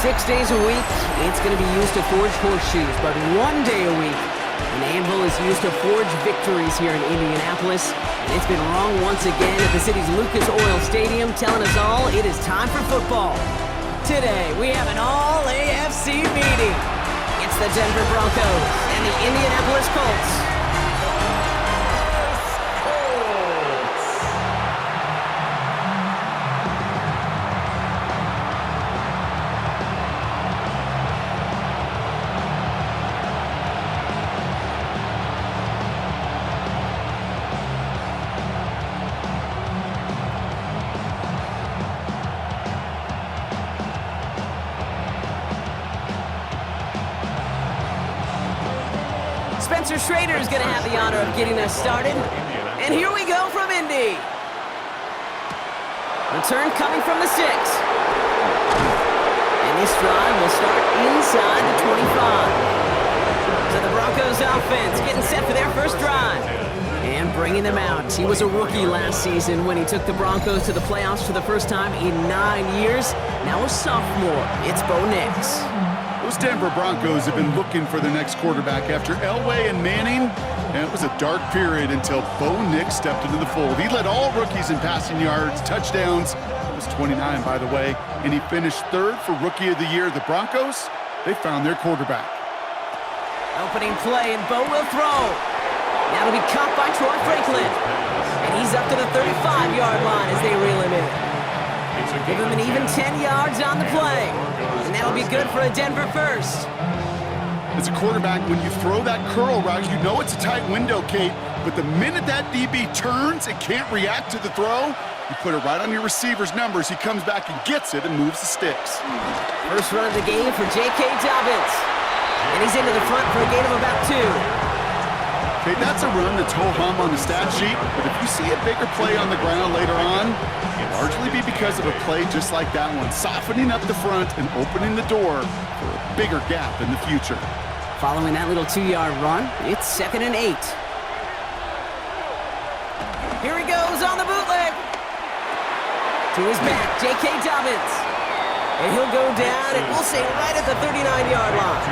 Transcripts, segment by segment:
6 days a week, it's going to be used to forge horseshoes, but 1 day a week, an anvil is used to forge victories here in Indianapolis. And it's been wrong once again at the city's Lucas Oil Stadium, telling us all it is time for football. Today, we have an all-AFC meeting. It's the Denver Broncos and the Indianapolis Colts. Spencer Schrader is going to have the honor of getting us started. And here we go from Indy. Return coming from the 6. And this drive will start inside the 25. So the Broncos offense getting set for their first drive. And bringing them out. He was a rookie last season when he took the Broncos to the playoffs for the first time in 9 years. Now a sophomore, it's Bo Nix. Those Denver Broncos have been looking for their next quarterback after Elway and Manning, and it was a dark period until Bo Nix stepped into the fold. He led all rookies in passing yards, touchdowns. It was 29, by the way, and he finished 3rd for Rookie of the Year. The Broncos, they found their quarterback. Opening play, and Bo will throw. Now it'll be caught by Troy Franklin, and he's up to the 35-yard line as they reel him in. Give him an even 10 yards on the play. And that'll be good for a Denver first. As a quarterback, when you throw that curl route, you know it's a tight window, Kate. But the minute that DB turns and can't react to the throw, you put it right on your receiver's numbers. He comes back and gets it and moves the sticks. First run of the game for J.K. Dobbins. And he's into the front for a gain of about 2. Okay, that's a run that's ho-hum on the stat sheet, but if you see a bigger play on the ground later on, it'll largely be because of a play just like that one, softening up the front and opening the door for a bigger gap in the future. Following that little 2-yard run, it's 2nd and 8. Here he goes on the bootleg. To his back, J.K. Dobbins. And he'll go down, and we'll say right at the 39-yard line.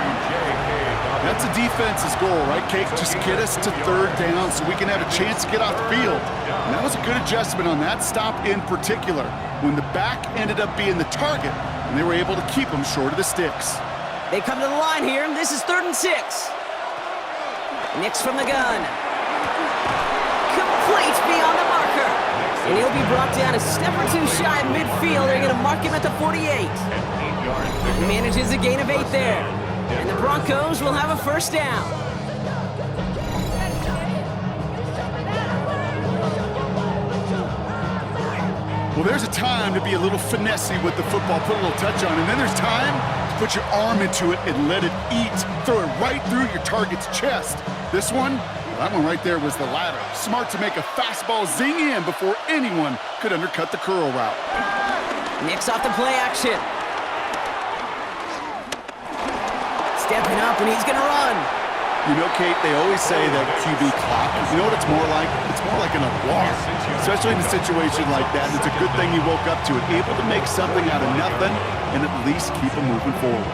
That's a defense's goal, right, Kate? Just get us to 3rd down so we can have a chance to get off the field. And that was a good adjustment on that stop in particular, when the back ended up being the target, and they were able to keep him short of the sticks. They come to the line here, and this is 3rd and 6. Nix from the gun. Complete beyond the marker. And he'll be brought down a step or 2 shy of midfield. They're going to mark him at the 48. He manages a gain of 8 there. And the Broncos will have a first down. Well, there's a time to be a little finessey with the football, put a little touch on, and then there's time to put your arm into it and let it eat. Throw it right through your target's chest. This one, that one right there was the latter. Smart to make a fastball zing in before anyone could undercut the curl route. Nix off the play action. Stepping up, and he's going to run. You know, Kate, they always say that QB clock. You know what it's more like? It's more like an alarm, especially in a situation like that. It's a good thing he woke up to it, able to make something out of nothing and at least keep him moving forward.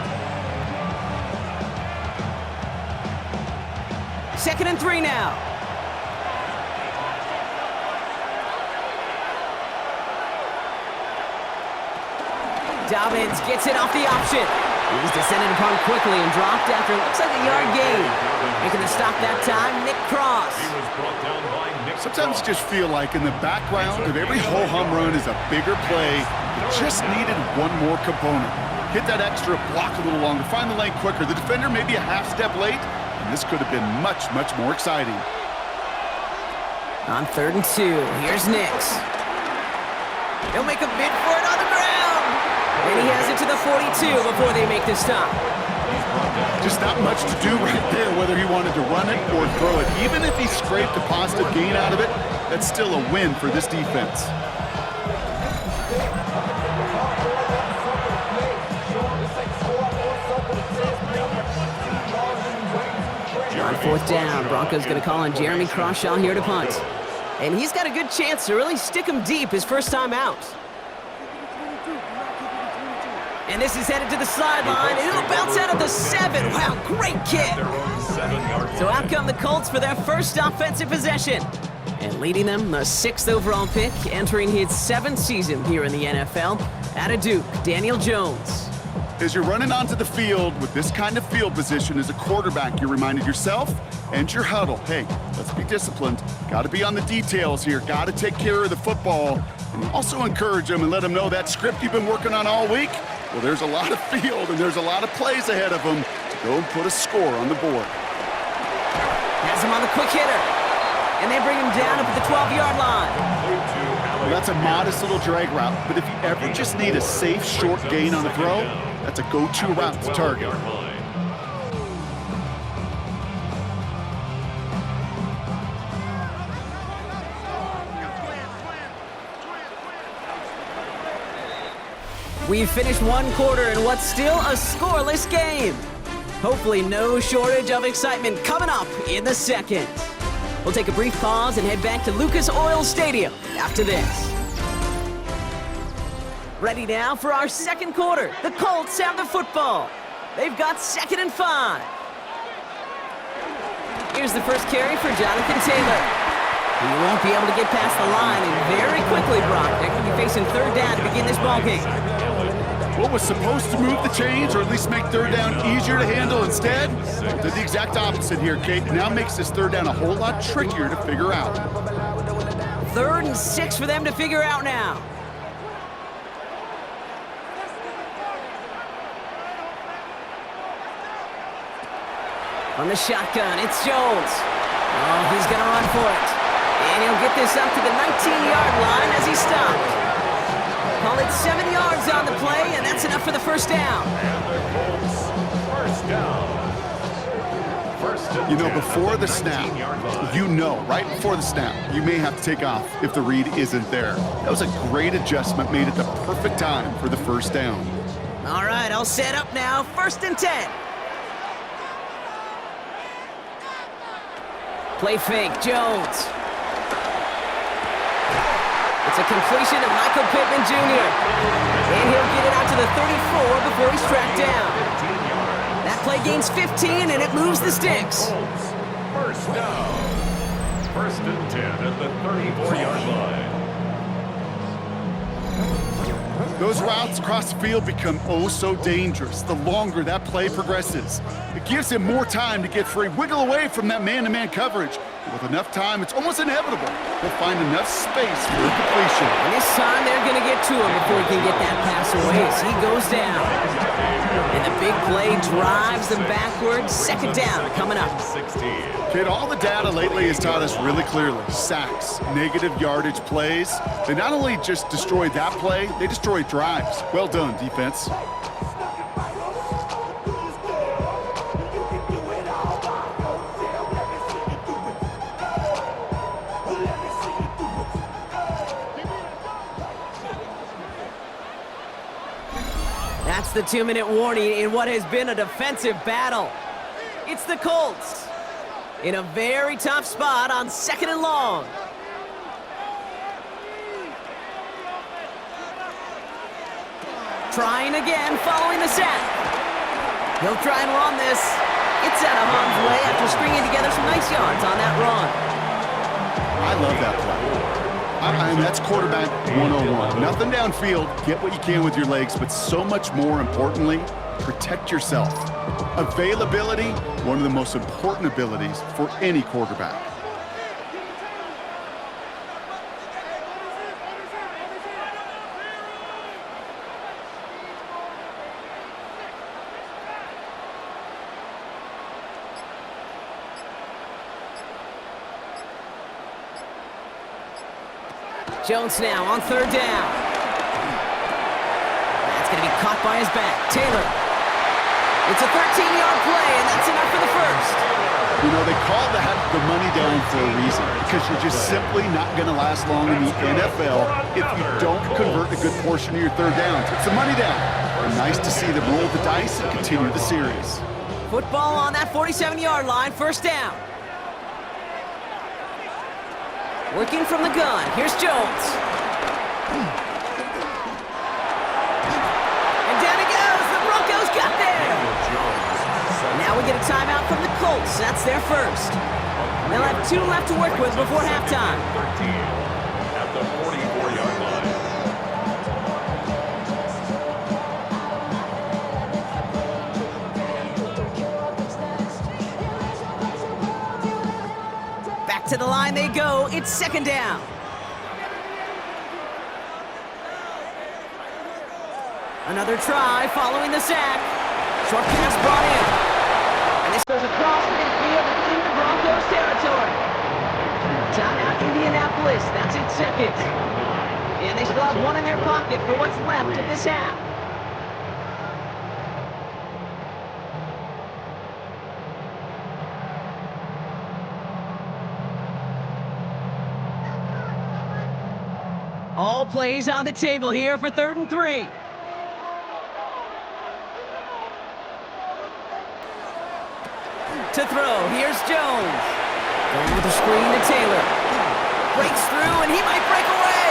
2nd and 3 now. Dobbins gets it off the option. He was descended upon quickly and dropped after it looks like a yard gain. Making the stop that time, Nick Cross. Sometimes you just feel like in the background of every ho-hum run is a bigger play that just needed one more component. Hit that extra block a little longer, find the lane quicker. The defender may be a half step late, and this could have been much, much more exciting. On 3rd and 2, here's Nix. He'll make a bid for it on the ground. And he has it to the 42 before they make the stop. Just not much to do right there, whether he wanted to run it or throw it. Even if he scraped a positive gain out of it, that's still a win for this defense. On 4th down, Broncos going to call on Jeremy Crawshaw here to punt. And he's got a good chance to really stick him deep his first time out. And this is headed to the sideline, and it'll bounce out of the 7. Wow, great kick. So out come the Colts for their first offensive possession. And leading them, the 6th overall pick, entering his 7th season here in the NFL, out of Duke, Daniel Jones. As you're running onto the field with this kind of field position as a quarterback, you're reminded yourself and your huddle, hey, let's be disciplined. Got to be on the details here. Got to take care of the football. And also encourage them and let them know that script you've been working on all week, well, there's a lot of field and there's a lot of plays ahead of them to go and put a score on the board. Has him on the quick hitter. And they bring him down up at the 12-yard line. Well, that's a modest little drag route, but if you ever just need a safe, short gain on the throw, that's a go-to route to target. We've finished one quarter in what's still a scoreless game. Hopefully no shortage of excitement coming up in the second. We'll take a brief pause and head back to Lucas Oil Stadium after this. Ready now for our second quarter. The Colts have the football. They've got 2nd and 5. Here's the first carry for Jonathan Taylor. He won't be able to get past the line, and very quickly, Brock, they're going to be facing 3rd down to begin this ballgame. What was supposed to move the chains, or at least make 3rd down easier to handle instead, did the exact opposite here, Kate. Now makes this 3rd down a whole lot trickier to figure out. 3rd and 6 for them to figure out now. On the shotgun, it's Jones. Oh, he's going to run for it. And he'll get this up to the 19-yard line as he stopped. Call it 7 yards on the play, and that's enough for the first down. You know, before the snap, right before the snap, you may have to take off if the read isn't there. That was a great adjustment made at the perfect time for the first down. All right, all set up now. 1st and 10. Play fake, Jones. It's a completion to Michael Pittman Jr. And he'll get it out to the 34 before he's tracked down. That play gains 15, and it moves the sticks. First down. 1st and 10 at the 34-yard line. Those routes across the field become oh so dangerous the longer that play progresses. It gives him more time to get free, wiggle away from that man-to-man coverage. With enough time, it's almost inevitable. He'll find enough space for a completion. And this time, they're going to get to him before he can get that pass away as he goes down. And the big play drives them backwards. 2nd down coming up. Kid, all the data lately has taught us really clearly. Sacks, negative yardage plays. They not only just destroyed that play, they destroyed drives. Well done, defense. That's the 2-minute warning in what has been a defensive battle. It's the Colts in a very tough spot on 2nd and long. Trying again following the sack. He'll try and run this. It's out of harm's way after stringing together some nice yards on that run. I love that play. I mean, that's quarterback 101. Nothing downfield, get what you can with your legs, but so much more importantly, protect yourself. Availability, one of the most important abilities for any quarterback. Jones now on 3rd down. That's going to be caught by his back. Taylor. It's a 13-yard play, and that's enough for the first. You know, they call that the money down for a reason, because you're just simply not going to last long in the NFL if you don't convert a good portion of your 3rd downs. It's a money down. And nice to see them roll the dice and continue the series. Football on that 47-yard line, 1st down. Working from the gun, here's Jones. And down he goes! Colts. That's their first. They'll have 2 left to work with before halftime. 13 at the 44-yard line. Back to the line they go. It's second down. Another try following the sack. Short pass brought in. And this goes across midfield into Broncos territory. Timeout Indianapolis. That's its second. And they still have 1 in their pocket for what's left of this half. All plays on the table here for 3rd and 3. To throw, here's Jones. Going with the screen to Taylor. Breaks through, and he might break away.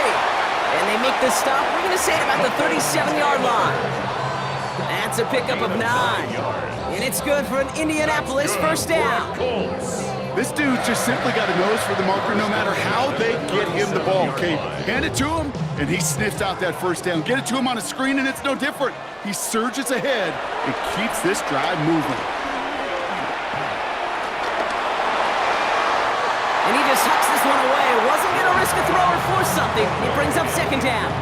And they make the stop, we're going to say about the 37-yard line. That's a pickup of 9. And it's good for an Indianapolis first down. This dude just simply got a nose for the marker no matter how they get him the ball. Okay, hand it to him, and he sniffs out that first down. Get it to him on a screen, and it's no different. He surges ahead and keeps this drive moving. And he just hucks this one away. Wasn't going to risk a throw or force something. He brings up second down.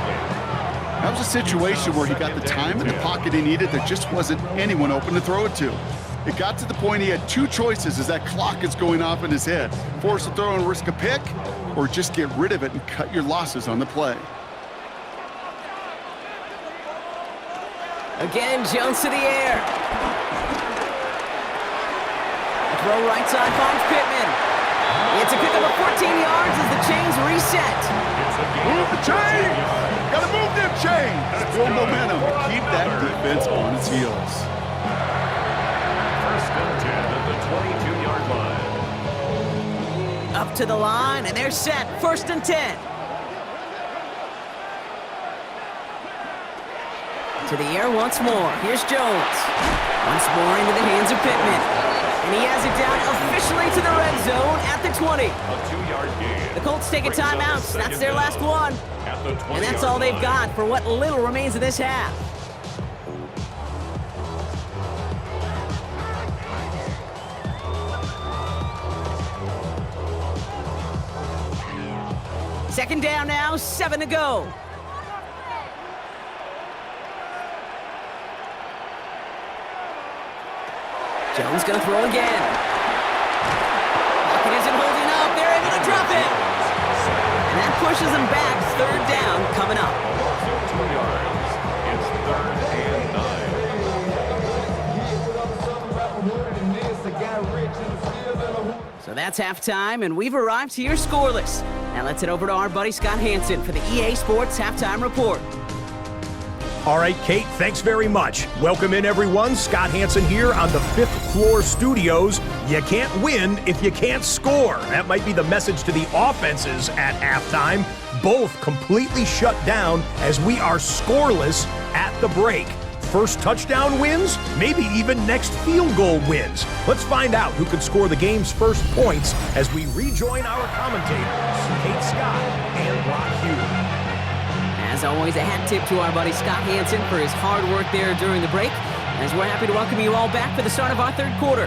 That was a situation where he got the time in the pocket he needed. There just wasn't anyone open to throw it to. It got to the point he had 2 choices as that clock is going off in his head. Force a throw and risk a pick, or just get rid of it and cut your losses on the play. Again, Jones to the air. A throw right side finds Pittman. It's a pickup of 14 yards as the chains reset. Move the chains! Gotta move them chains! Build momentum to keep that defense on its heels. First and 10 at the 22-yard line. Up to the line, and they're set. 1st and 10. To the air once more. Here's Jones. Once more into the hands of Pittman. And he has it down officially to the red zone at the 20. A 2-yard gain. The Colts take a timeout. That's their last one. And that's all they've got for what little remains of this half. Second down now, 7 to go. Jones gonna throw again. Pocket isn't holding up. They're able to drop it. And that pushes them back. 3rd down coming up. 2 yards. It's 3rd and 9. So that's halftime, and we've arrived here scoreless. Now let's head over to our buddy Scott Hansen for the EA Sports Halftime Report. All right, Kate, thanks very much. Welcome in, everyone. Scott Hansen here on the 5th floor studios. You can't win if you can't score. That might be the message to the offenses at halftime. Both completely shut down as we are scoreless at the break. First touchdown wins, maybe even next field goal wins. Let's find out who could score the game's first points as we rejoin our commentators, Kate Scott and Brock Hughes. As always, a hat tip to our buddy Scott Hansen for his hard work there during the break, as we're happy to welcome you all back for the start of our 3rd quarter.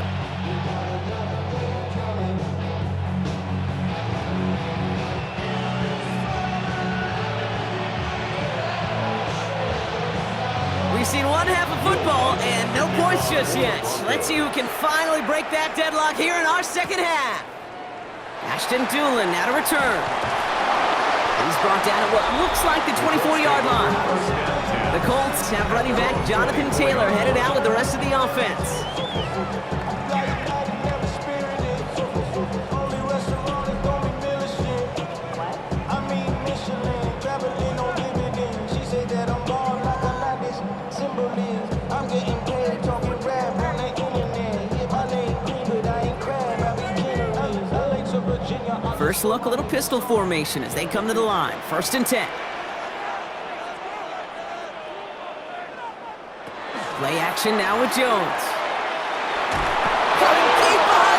We've seen one half of football and no points just yet. Let's see who can finally break that deadlock here in our second half. Ashton Doolin now to return. He's brought down at what looks like the 24-yard line. The Colts have running back Jonathan Taylor headed out with the rest of the offense. First look, a little pistol formation as they come to the line. 1st and 10. Play action now with Jones. Coming deep behind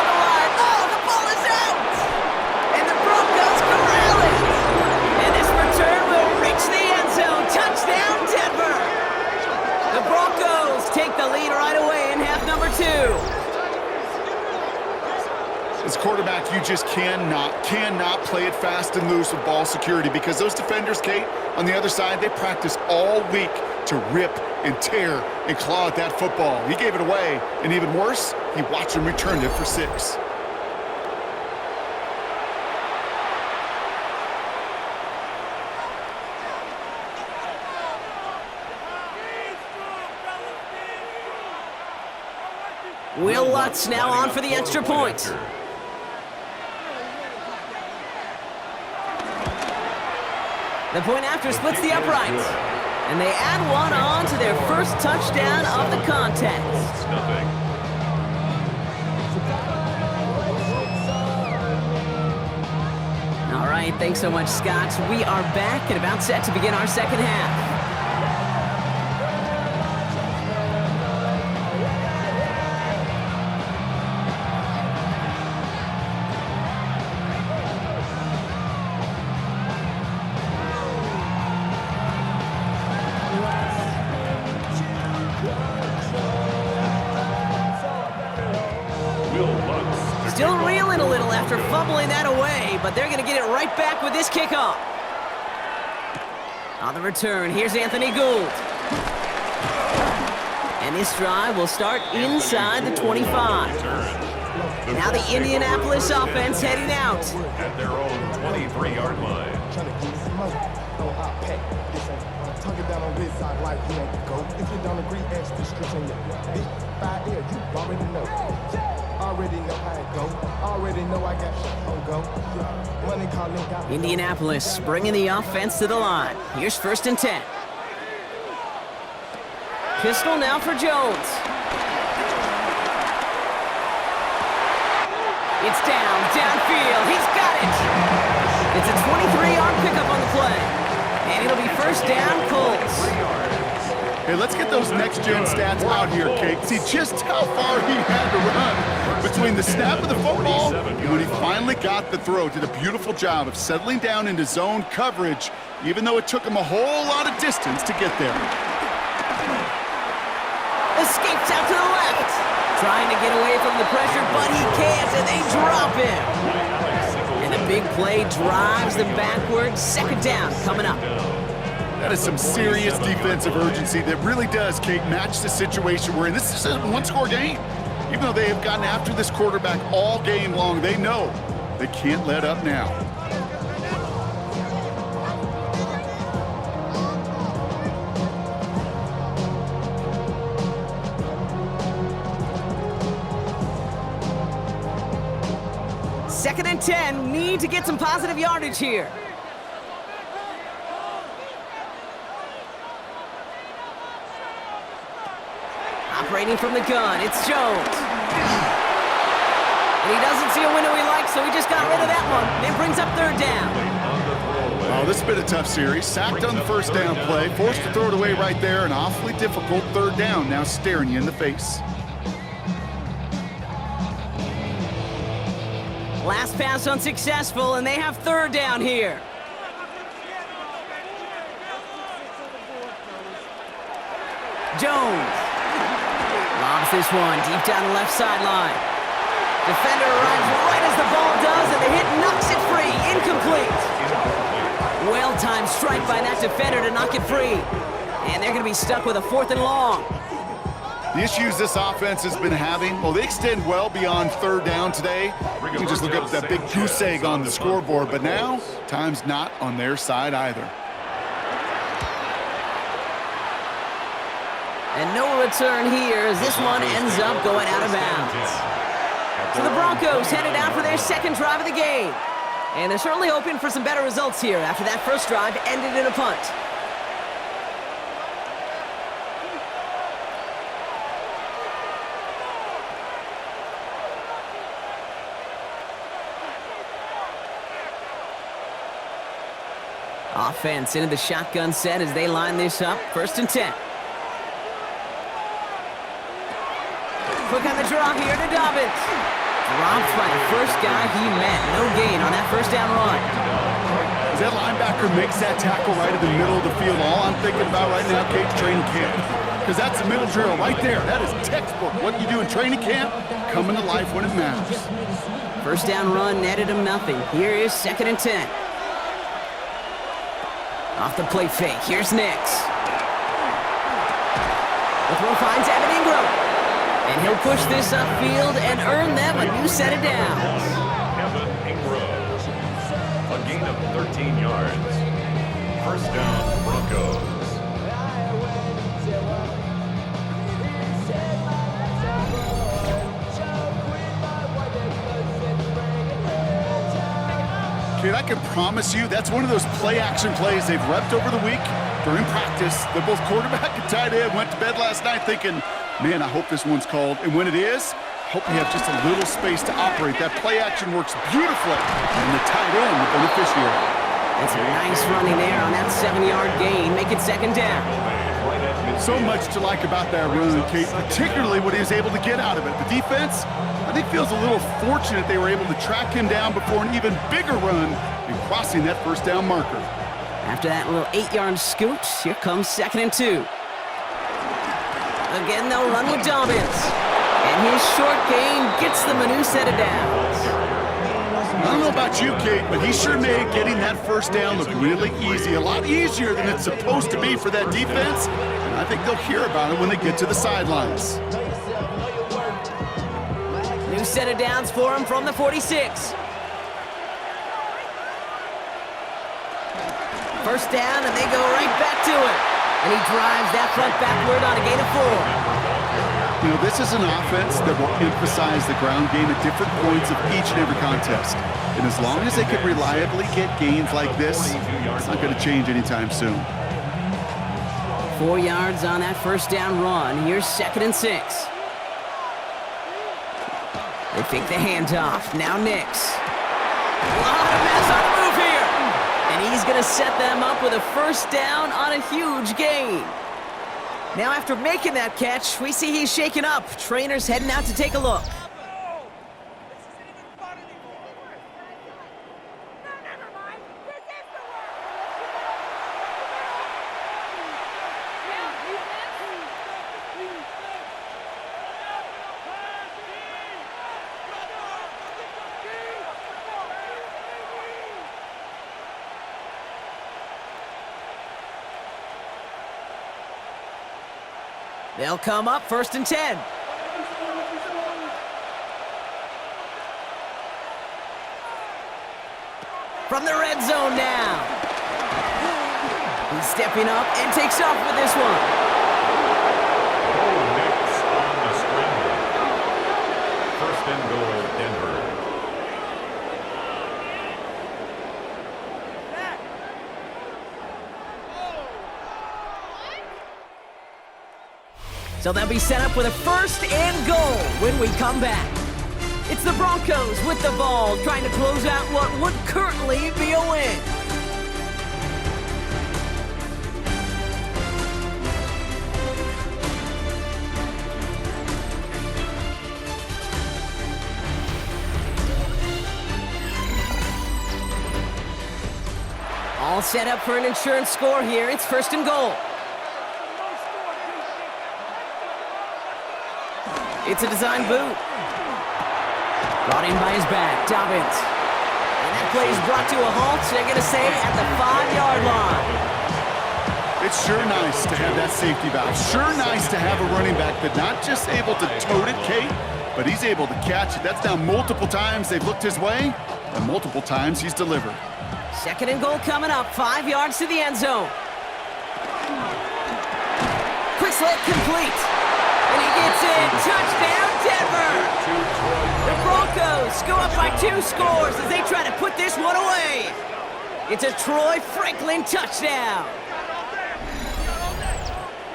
The Broncos take the lead right away in half number 2. As quarterback, you just cannot play it fast and loose with ball security because those defenders, Kate, on the other side, they practice all week to rip and tear and claw at that football. He gave it away, and even worse, he watched him return it for 6. Will Lutz now on for the extra point. The point after splits the uprights. And they add one on to their first touchdown of the contest. All right, thanks so much, Scott. We are back and about set to begin our second half. Still reeling a little after fumbling that away, but they're going to get it right back with this kickoff. On the return, here's Anthony Gould. And this drive will start inside the 25. Now the Indianapolis offense heading out. At their own 23-yard line. Indianapolis bringing the offense to the line. Here's 1st and 10. Pistol now for Jones. It's downfield. He's got it. It's a 23-yard pickup on the play. And it'll be 1st down, Colts. Hey, let's get those next-gen stats out here, Kate. See just how far he had to run between the snap of the football and when he finally got the throw. Did a beautiful job of settling down into zone coverage, even though it took him a whole lot of distance to get there. Escapes out to the left. Trying to get away from the pressure, but he can't, and they drop him. And the big play drives them backwards. 2nd down coming up. That is some serious defensive urgency that really does, Kate, match the situation we're in. This is a one-score game. Even though they have gotten after this quarterback all game long, they know they can't let up now. Second and 10, need to get some positive yardage here. Operating from the gun, it's Jones. And he doesn't see a window he likes, so he just got rid of that one. It brings up 3rd down. Oh, this has been a tough series. Sacked on the 1st down play, forced to throw it away right there. An awfully difficult 3rd down now staring you in the face. Last pass unsuccessful, and they have 3rd down here. Jones lobs this one deep down the left sideline. Defender arrives right as the ball does, and the hit knocks it free. Incomplete. Well-timed strike by that defender to knock it free. And they're going to be stuck with a 4th and long. The issues this offense has been having, well, they extend well beyond 3rd down today. You can just look up that big goose egg on the scoreboard, but now, time's not on their side either. And no return here as this one ends up going out of bounds. So the Broncos headed out for their 2nd drive of the game. And they're certainly hoping for some better results here after that first drive ended in a punt. Offense into the shotgun set as they line this up. 1st and 10. Quick on the draw here to Dobbins. Dropped by the first guy he met. No gain on that 1st down run. As that linebacker makes that tackle right in the middle of the field, all I'm thinking about right now, Kate's training camp. because that's the middle drill right there. That is textbook. What you do in training camp, coming to life when it matters. First down run netted him nothing. Here is 2nd and 10. Off the play fake. Here's Nix. The throw finds Evan Ingram. And he'll push this upfield and earn them a new set of downs. Evan Ingram. A gain of 13 yards. First down, Broncos. Kid, I can promise you that's one of those play-action plays they've repped over the week during practice. They're both quarterback and tight end. Went to bed last night thinking, man, I hope this one's called. And when it is, I hope we have just a little space to operate. That play-action works beautifully. And the tight end, the beneficiary. That's a nice running there on that 7-yard gain. Make it 2nd down. So much to like about that run, Kate, particularly what he was able to get out of it. The defense, I think, feels a little fortunate they were able to track him down before an even bigger run and crossing that first down marker. After that little 8-yard scoot, here comes 2nd and 2. Again, they'll run with Dobbins. And his short gain gets them a new set of downs. I don't know about you, Kate, but he sure made getting that first down look really easy. A lot easier than it's supposed to be for that defense. And I think they'll hear about it when they get to the sidelines. New set of downs for him from the 46. First down, and they go right back to it. And he drives that front backward on a gain of 4. You know, this is an offense that will emphasize the ground game at different points of each and every contest. And as long as they can reliably get gains like this, it's not going to change anytime soon. 4 yards on that first down run. Here's 2nd and 6. They fake the handoff. Now Nix. A lot of mess on the move here. And he's going to set them up with a first down on a huge gain. Now after making that catch, we see he's shaken up. Trainer's heading out to take a look. They'll come up 1st and 10. From the red zone now. He's stepping up and takes off with this one. Nix on the scramble. First and goal, Denver. So they'll be set up with a 1st and goal when we come back. It's the Broncos with the ball, trying to close out what would currently be a win. All set up for an insurance score here. It's 1st and goal. It's a design boot. Brought in by his back, Dobbins. And that play is brought to a halt, they're going to say, at the 5-yard line. It's sure nice to have that safety valve. Sure nice to have a running back that not just able to tote it, Kate, but he's able to catch it. That's now multiple times they've looked his way, and multiple times he's delivered. 2nd and goal coming up, 5 yards to the end zone. Quick slant complete. And he gets it. Touchdown, Denver. The Broncos go up by 2 scores as they try to put this one away. It's a Troy Franklin touchdown.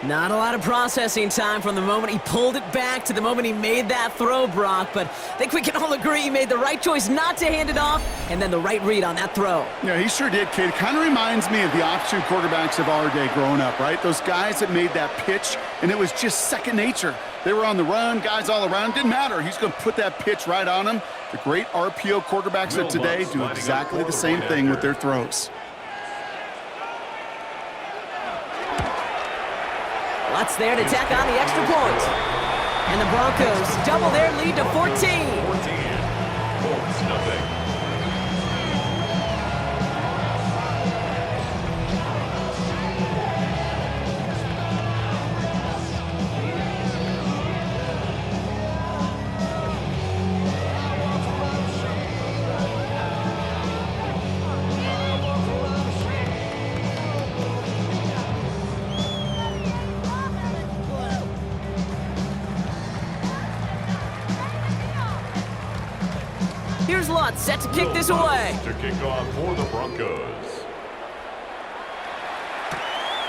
Not a lot of processing time from the moment he pulled it back to the moment he made that throw, Brock, but I think we can all agree he made the right choice not to hand it off, and then the right read on that throw. Yeah, he sure did, kid. It kind of reminds me of the option quarterbacks of our day growing up, right? Those guys that made that pitch, and it was just second nature. They were on the run, guys all around. Didn't matter. He's going to put that pitch right on him. The great RPO quarterbacks of today do exactly the same thing with their throws. Lutz there to tack on the extra point. And the Broncos double their lead to 14. 14. Colts, nothing. Here's Lutz set to kick this away. To kick off for the Broncos.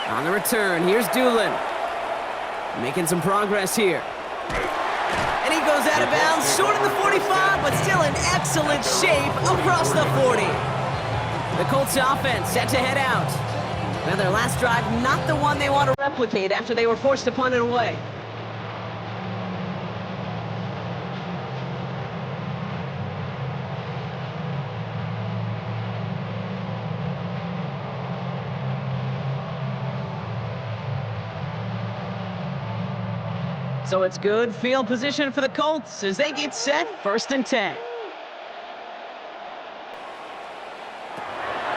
On the return, here's Doolin. Making some progress here. And he goes out of bounds, short of the 45, but still in excellent shape across the 40. The Colts offense set to head out. Now their last drive, not the one they want to replicate after they were forced to punt it away. So it's good field position for the Colts as they get set, 1st and 10.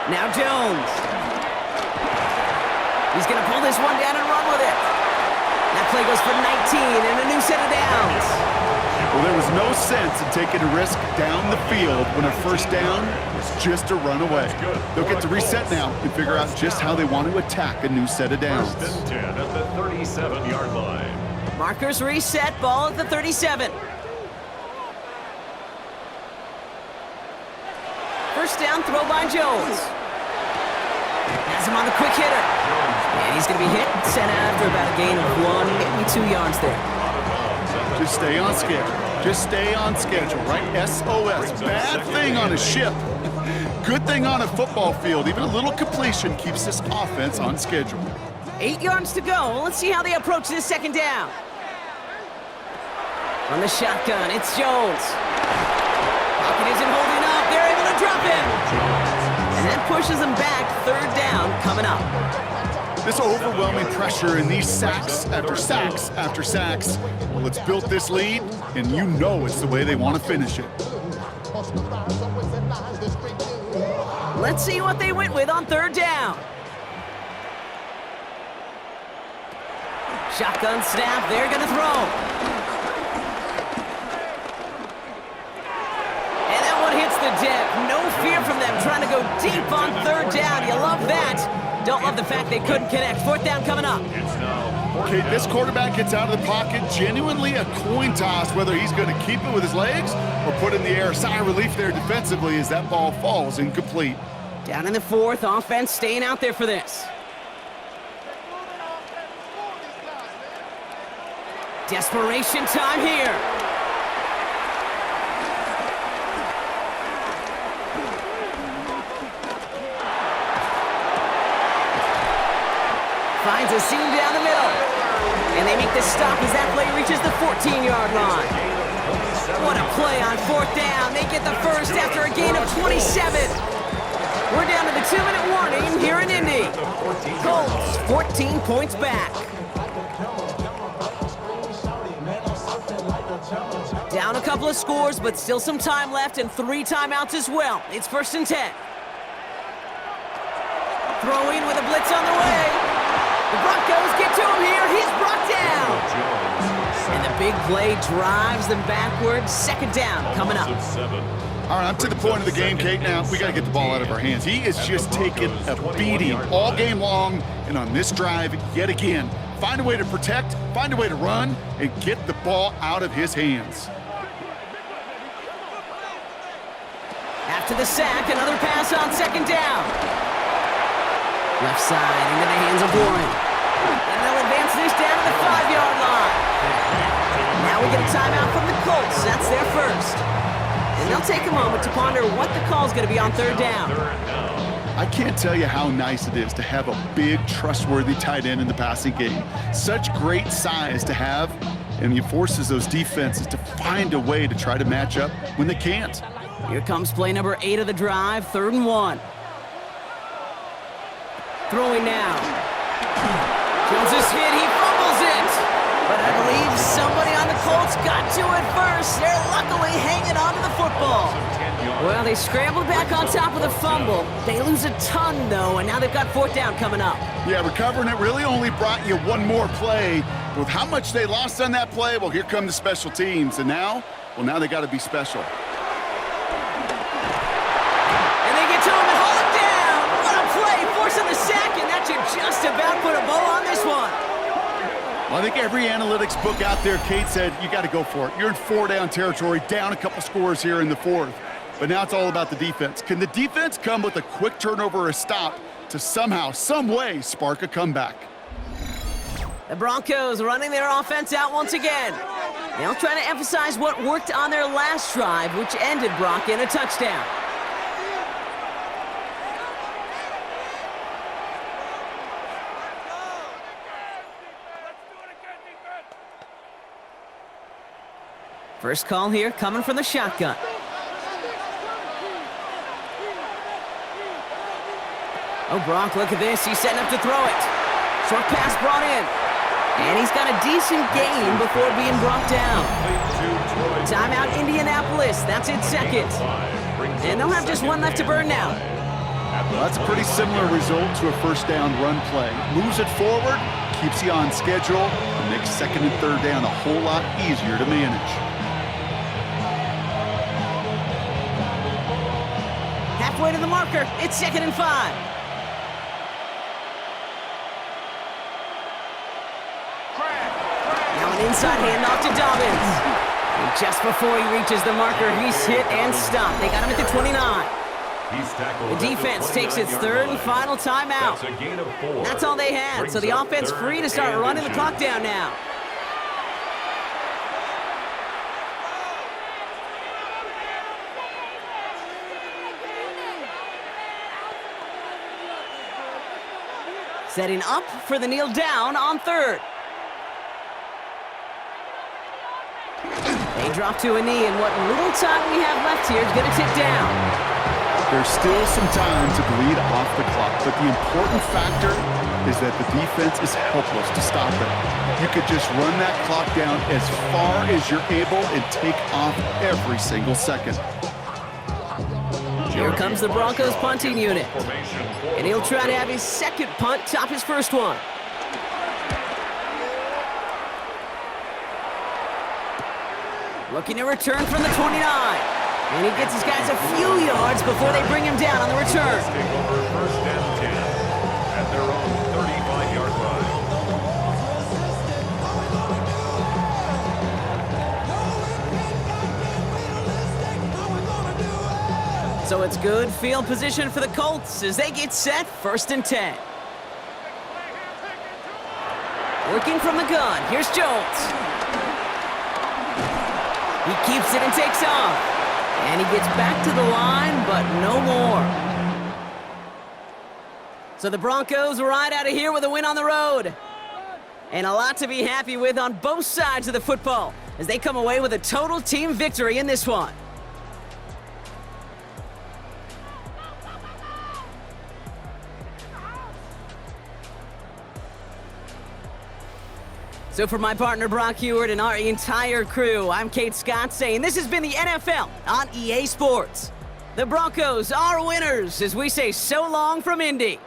Now Jones. He's going to pull this one down and run with it. That play goes for 19 and a new set of downs. Well, there was no sense in taking a risk down the field when a first down was just a run away. They'll get to reset now and figure out just how they want to attack a new set of downs. 1st and 10 at the 37-yard line. Markers reset, ball at the 37. First down, throw by Jones. Has him on the quick hitter. And he's going to be hit, sent out after about a gain of 1, maybe 2 yards there. Just stay on schedule. Just stay on schedule, right? SOS. Bad thing on a ship. Good thing on a football field. Even a little completion keeps this offense on schedule. 8 yards to go. Let's see how they approach this 2nd down. On the shotgun, it's Jones. Pocket isn't holding up. They're able to drop him. And that pushes them back. 3rd down coming up. This overwhelming pressure and these sacks after sacks after sacks. Well, it's built this lead, and you know it's the way they want to finish it. Let's see what they went with on 3rd down. Shotgun snap. They're going to throw. Hits the deck. No fear from them trying to go deep on 3rd down. You love that. Don't love the fact they couldn't connect. 4th down coming up. Okay, this quarterback gets out of the pocket. Genuinely a coin toss whether he's going to keep it with his legs or put it in the air. Sigh of relief there defensively as that ball falls incomplete. Down in the 4th, offense staying out there for this. Desperation time here. Finds a seam down the middle. And they make the stop as that play reaches the 14-yard line. What a play on 4th down. They get the first after a gain of 27. We're down to the 2-minute warning here in Indy. Colts 14 points back. Down a couple of scores, but still some time left and 3 timeouts as well. It's 1st and 10. Throwing with a blitz on the way. The Broncos get to him here. He's brought down. And the big play drives them backwards. 2nd down coming up. All right, I'm to the point of the game, Kate. Now, we got to get the ball out of our hands. He is just taking a beating all game long, and on this drive, yet again. Find a way to protect, find a way to run, and get the ball out of his hands. After the sack, another pass on 2nd down. Left side into the hands of Warren. And they'll advance this down to the 5-yard line. Now we get a timeout from the Colts. That's their first. And they'll take a moment to ponder what the call is going to be on 3rd down. I can't tell you how nice it is to have a big, trustworthy tight end in the passing game. Such great size to have, and he forces those defenses to find a way to try to match up when they can't. Here comes play number 8 of the drive, 3rd and 1. Throwing now. Jones is hit, he fumbles it. I believe somebody on the Colts got to it first. They're luckily hanging on to the football. Well, they scrambled back on top of the fumble. They lose a ton, though, and now they've got fourth down coming up. Yeah, recovering it really only brought you one more play. With how much they lost on that play, well, here come the special teams. And now, well, now they got to be special. And they get to him and haul him down. What a play, forcing the sack, and that should just about put a bow on this one. Well, I think every analytics book out there, Kate, said you got to go for it. You're in four-down territory, down a couple scores here in the fourth. But now it's all about the defense. Can the defense come with a quick turnover or a stop to somehow, some way, spark a comeback? The Broncos running their offense out once again. They'll try to emphasize what worked on their last drive, which ended Brock in a touchdown. First call here coming from the shotgun. Oh, Brock, look at this. He's setting up to throw it. Short pass brought in. And he's got a decent gain before being brought down. Timeout, Indianapolis. That's its second. And they'll have just one left to burn now. Well, that's a pretty similar result to a first down run play. Moves it forward, keeps you on schedule, and makes second and third down a whole lot easier to manage. Halfway to the marker. It's 2nd and 5. Inside handoff to Dobbins. And just before he reaches the marker, he's hit and stopped. They got him at the 29. The defense takes its third and final timeout. That's all they had, so the offense free to start running the clock down now. Setting up for the kneel down on third. They drop to a knee, and what little time we have left here is going to tick down. There's still some time to bleed off the clock, but the important factor is that the defense is helpless to stop it. You could just run that clock down as far as you're able and take off every single second. Here comes the Broncos punting unit. And he'll try to have his second punt top his first one. Looking to return from the 29. And he gets his guys a few yards before they bring him down on the return. Take over first and 10 at their own 35-yard line. So it's good field position for the Colts as they get set 1st and 10. Working from the gun, here's Jones. He keeps it and takes off. And he gets back to the line, but no more. So the Broncos ride out of here with a win on the road. And a lot to be happy with on both sides of the football as they come away with a total team victory in this one. So for my partner Brock Heward and our entire crew, I'm Kate Scott saying this has been the NFL on EA Sports. The Broncos are winners as we say so long from Indy.